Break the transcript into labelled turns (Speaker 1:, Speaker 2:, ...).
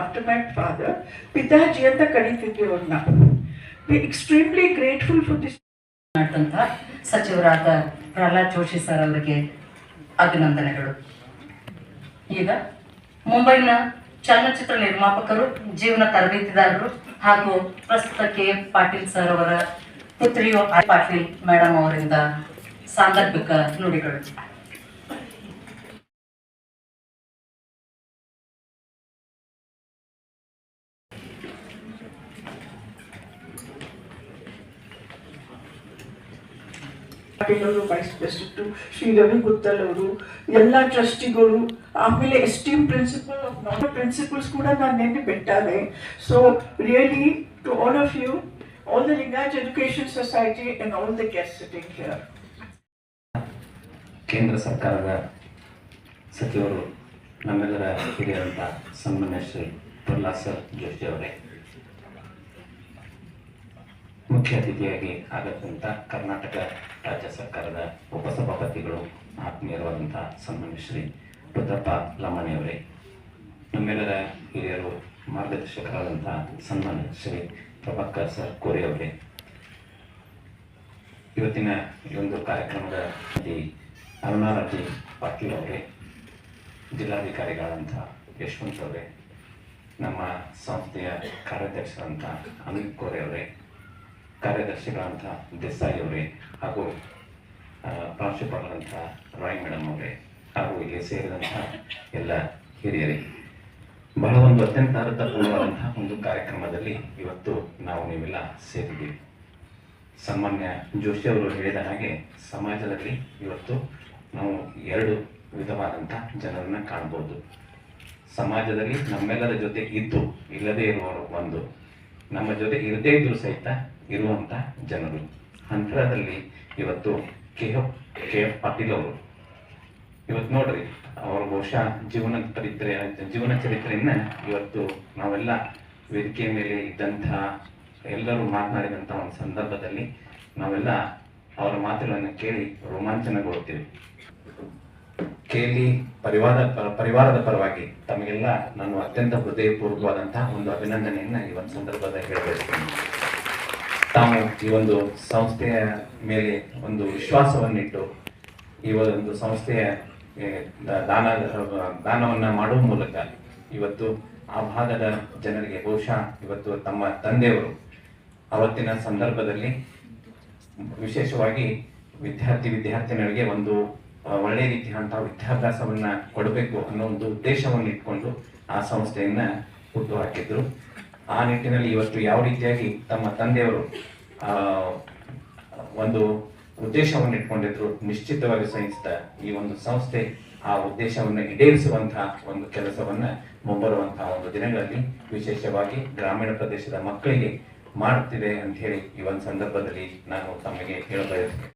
Speaker 1: after my father, Pitaji ಅಂತ ಕರೀತಿದ್ವಿ ಅವ್ರನ್ನ. We extremely grateful for this.
Speaker 2: ಸಚಿವರಾದ ಪ್ರಹ್ಲಾದ್ ಜೋಶಿ ಸರ್ ಅವರಿಗೆ ಅಭಿನಂದನೆಗಳು. ಈಗ ಮುಂಬೈನ ಚಲನಚಿತ್ರ ನಿರ್ಮಾಪಕರು, ಜೀವನ ತರಬೇತಿದಾರರು ಹಾಗೂ ಪ್ರಸ್ತುತ KF ಪಾಟೀಲ್ ಸರ್ ಅವರ ಪುತ್ರಿಯು ಪಾಟೀಲ್ ಮೇಡಮ್ ಅವರಿಂದ ಸಾಂದರ್ಭಿಕ ನುಡಿಗಳು.
Speaker 1: ಪಾಟೀಲ್ ವೈಸ್ ಪ್ರೆಸಿಡೆಂಟು, ಶ್ರೀ ರವಿ ಗುತ್ತಲ್ ಅವರು, ಎಲ್ಲ ಟ್ರಸ್ಟಿಗಳು, ಆಮೇಲೆ esteem principal of normal principals ಕೂಡ ನಾನು ನೆನ್ನೆ ಬೆಟ್ಟಾದೆ. So really to all of you, all the Lingayat education society and all the guest sitting here.
Speaker 3: ಕೇಂದ್ರ ಸರ್ಕಾರದ ಸಚಿವರು, ನಮ್ಮೆಲ್ಲರ ಹಿರಿಯರಂತ ಸನ್ಮಾನ್ಯ ಶ್ರೀ ಪ್ರಹ್ಲಾದ್ ಸರ್ ಜೋಶಿ ಅವರೇ, ಮುಖ್ಯ ಅತಿಥಿಯಾಗಿ ಆಗತಂತ ಕರ್ನಾಟಕ ರಾಜ್ಯ ಸರ್ಕಾರದ ಉಪಸಭಾಪತಿಗಳು, ಆತ್ಮೀಯರಾದಂಥ ಸನ್ಮಾನ್ಯ ಶ್ರೀ ರುದ್ರಪ್ಪ ಲಮಾಣಿ ಅವರೇ, ನಮ್ಮೆಲ್ಲರ ಹಿರಿಯರು, ಮಾರ್ಗದರ್ಶಕರಾದಂಥ ಸನ್ಮಾನ್ಯ ಶ್ರೀ ಪ್ರಭಾಕರ್ ಸರ್ ಕೋರೆ ಅವರೇ, ಇವತ್ತಿನ ಈ ಒಂದು ಕಾರ್ಯಕ್ರಮದ ಅರುಣಾರಾಜಿ ಪಾಟೀಲ್ ಅವರೇ, ಜಿಲ್ಲಾಧಿಕಾರಿಗಳಂಥ ಯಶವಂತ್ ಅವರೇ, ನಮ್ಮ ಸಂಸ್ಥೆಯ ಕಾರ್ಯಾಧ್ಯಕ್ಷರಂಥ ಅನಿಲ್ ಕೋರೆ ಅವರೇ, ಕಾರ್ಯದರ್ಶಿಗಳಂಥ ದೇಸಾಯಿ ಅವರೇ, ಹಾಗೂ ಪ್ರಾಂಶುಪಾಲರಂಥ ರಾಯ್ ಮೇಡಮ್ ಅವರೇ, ಹಾಗೂ ಇಲ್ಲಿ ಸೇರಿದಂಥ ಎಲ್ಲ ಹಿರಿಯರೇ, ಬಹಳ ಒಂದು ಅತ್ಯಂತ ಅರ್ಥಪೂರ್ಣವಾದಂತಹ ಒಂದು ಕಾರ್ಯಕ್ರಮದಲ್ಲಿ ಇವತ್ತು ನಾವು ನೀವೆಲ್ಲ ಸೇರಿದ್ದೀವಿ. ಸಾಮಾನ್ಯ ಜೋಶಿ ಅವರು ಹೇಳಿದ ಹಾಗೆ ಸಮಾಜದಲ್ಲಿ ಇವತ್ತು ನಾವು ಎರಡು ವಿಧವಾದಂಥ ಜನರನ್ನ ಕಾಣ್ಬೋದು. ಸಮಾಜದಲ್ಲಿ ನಮ್ಮೆಲ್ಲರ ಜೊತೆ ಇದ್ದು ಇಲ್ಲದೇ ಇರುವವರು ಒಂದು, ನಮ್ಮ ಜೊತೆ ಇರದೇ ಇದ್ದರೂ ಸಹಿತ ಇರುವಂಥ ಜನರು. ಅಂತರದಲ್ಲಿ ಇವತ್ತು KF ಪಾಟೀಲ್ ಅವರು ಇವತ್ತು ನೋಡ್ರಿ, ಅವರ ಬಹುಶಃ ಜೀವನ ಚರಿತ್ರೆಯನ್ನ ಇವತ್ತು ನಾವೆಲ್ಲ ವೇದಿಕೆಯ ಮೇಲೆ ಇದ್ದಂತಹ ಎಲ್ಲರೂ ಮಾತನಾಡಿದಂಥ ಒಂದು ಸಂದರ್ಭದಲ್ಲಿ ನಾವೆಲ್ಲ ಅವರ ಮಾತುಗಳನ್ನು ಕೇಳಿ ರೋಮಾಂಚನಗೊಳ್ಳುತ್ತೇವೆ. ಕೇಳಿ ಪರಿವಾರದ ಪರವಾಗಿ ತಮಗೆಲ್ಲ ನಾನು ಅತ್ಯಂತ ಹೃದಯಪೂರ್ವಕವಾದಂತಹ ಒಂದು ಅಭಿನಂದನೆಯನ್ನ ಈ ಒಂದು ಸಂದರ್ಭದಲ್ಲಿ ಹೇಳಬಯಸ್ತೇನೆ. ತಾವು ಈ ಒಂದು ಸಂಸ್ಥೆಯ ಮೇಲೆ ಒಂದು ವಿಶ್ವಾಸವನ್ನಿಟ್ಟು ಈ ಒಂದು ಸಂಸ್ಥೆಯ ದಾನವನ್ನ ಮಾಡುವ ಮೂಲಕ ಇವತ್ತು ಆ ಭಾಗದ ಜನರಿಗೆ, ಬಹುಶಃ ಇವತ್ತು ತಮ್ಮ ತಂದೆಯವರು ಅವತ್ತಿನ ಸಂದರ್ಭದಲ್ಲಿ ವಿಶೇಷವಾಗಿ ವಿದ್ಯಾರ್ಥಿನಿಯರಿಗೆ ಒಂದು ಒಳ್ಳೆಯ ರೀತಿಯಂತಹ ವಿದ್ಯಾಭ್ಯಾಸವನ್ನ ಕೊಡಬೇಕು ಅನ್ನೋ ಒಂದು ಉದ್ದೇಶವನ್ನು ಇಟ್ಕೊಂಡು ಆ ಸಂಸ್ಥೆಯನ್ನ ಹುಟ್ಟು ಹಾಕಿದ್ರು. ಆ ನಿಟ್ಟಿನಲ್ಲಿ ಇವತ್ತು ಯಾವ ರೀತಿಯಾಗಿ ತಮ್ಮ ತಂದೆಯವರು ಒಂದು ಉದ್ದೇಶವನ್ನು ಇಟ್ಕೊಂಡಿದ್ರು, ನಿಶ್ಚಿತವಾಗಿ ಸಹಿಸಿದ ಈ ಒಂದು ಸಂಸ್ಥೆ ಆ ಉದ್ದೇಶವನ್ನು ಈಡೇರಿಸುವಂತಹ ಒಂದು ಕೆಲಸವನ್ನ ಮುಂಬರುವಂತಹ ಒಂದು ದಿನಗಳಲ್ಲಿ ವಿಶೇಷವಾಗಿ ಗ್ರಾಮೀಣ ಪ್ರದೇಶದ ಮಕ್ಕಳಿಗೆ ಮಾಡುತ್ತಿದೆ ಅಂತ ಹೇಳಿ ಈ ಒಂದು ಸಂದರ್ಭದಲ್ಲಿ ನಾನು ತಮಗೆ ಹೇಳಬಯಸ್ತೇನೆ.